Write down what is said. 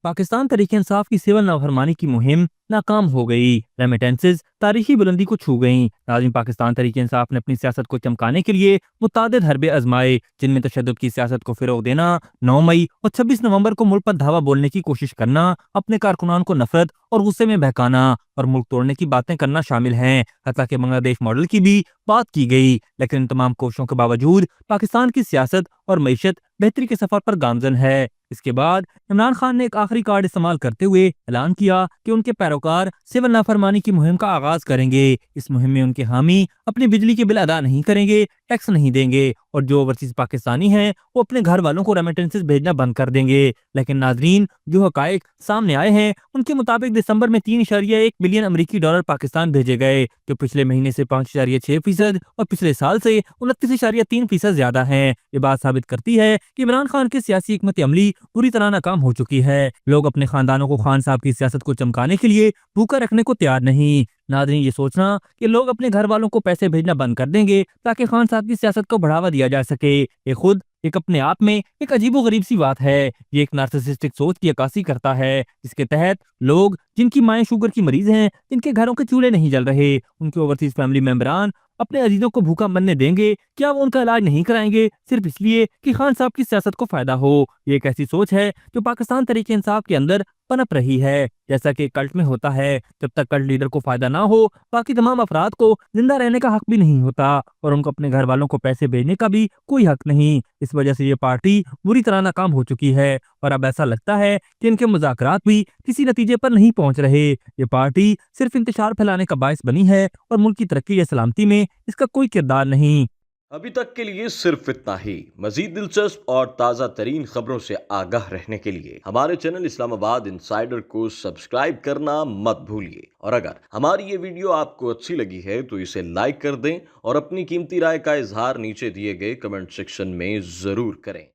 पाकिस्तान तरीके इंसाफ की सिविल नाफरमानी की मुहिम नाकाम हो गई। रेमिटेंसेस तारीखी बुलंदी को छू गईं। नाज़रीन, पाकिस्तान तरीके इंसाफ ने अपनी सियासत को चमकाने के लिए मुतादिद हरबे आजमाए, जिनमें तशद्दुद की सियासत को फ़रोग़ देना, 9 मई और 26 नवंबर को मुल्क पर धावा बोलने की कोशिश करना, अपने कारकुनान को नफरत और गुस्से में बहकाना और मुल्क तोड़ने की बातें करना शामिल हैं। हत्ता कि बांग्लादेश मॉडल की भी बात की गई, लेकिन इन तमाम कोशिशों के बावजूद पाकिस्तान की सियासत और मईशत बेहतरी के सफर पर गामजन है। इसके बाद इमरान खान ने एक आखिरी कार्ड इस्तेमाल करते हुए ऐलान किया कि उनके पैरोकार सिविल नाफरमानी की मुहिम का आगाज करेंगे। इस मुहिम में उनके हामी अपने बिजली के बिल अदा नहीं करेंगे, टैक्स नहीं देंगे और जो ओवरसीज पाकिस्तानी हैं वो अपने घर वालों को रेमिटेंसेस भेजना बंद कर देंगे। लेकिन नाजरीन, जो हकायक सामने आए हैं उनके मुताबिक दिसंबर में 3.1 बिलियन अमरीकी डॉलर पाकिस्तान भेजे गए, जो पिछले महीने से 5.6% और पिछले साल से 29.3% ज्यादा है। ये बात साबित करती है कि इमरान खान की सियासी हिकमत अमली पूरी तरह नाकाम हो चुकी है। लोग अपने खानदानों को खान साहब की सियासत को चमकाने के लिए भूखा रखने को तैयार नहीं। नाज़रीन, ये सोचना कि लोग अपने घर वालों को पैसे भेजना बंद कर देंगे ताकि खान साहब की सियासत को बढ़ावा दिया जा सके, ये खुद एक अपने आप में एक अजीबो गरीब सी बात है। ये एक नार्सिसिस्टिक सोच की अक्कासी करता है, जिसके तहत लोग जिनकी माएं शुगर की मरीज हैं, जिनके घरों के चूल्हे नहीं जल रहे, उनके ओवरसीज फैमिली मेंबरान अपने अजीजों को भूखा मरने देंगे। क्या वो उनका इलाज नहीं कराएंगे सिर्फ इसलिए कि खान साहब की सियासत को फायदा हो? ये एक ऐसी सोच है जो पाकिस्तान तरीके इंसाफ के अंदर पनप रही है। जैसा कि कल्ट में होता है, जब तक कल्ट लीडर को फायदा ना हो, बाकी तमाम अफराद को जिंदा रहने का हक भी नहीं होता और उनको अपने घर वालों को पैसे भेजने का भी कोई हक नहीं। इस वजह से ये पार्टी बुरी तरह नाकाम हो चुकी है और अब ऐसा लगता है कि इनके मुज़ाकरात भी किसी नतीजे पर नहीं पहुंच रहे। ये पार्टी सिर्फ इंतशार फैलाने का बायस बनी है और मुल्क की तरक्की या सलामती में इसका कोई किरदार नहीं। अभी तक के लिए सिर्फ इतना ही। मजीद दिलचस्प और ताज़ा तरीन खबरों से आगाह रहने के लिए हमारे चैनल इस्लामाबाद इंसाइडर को सब्सक्राइब करना मत भूलिए। और अगर हमारी ये वीडियो आपको अच्छी लगी है तो इसे लाइक कर दें और अपनी कीमती राय का इजहार नीचे दिए गए कमेंट सेक्शन में ज़रूर करें।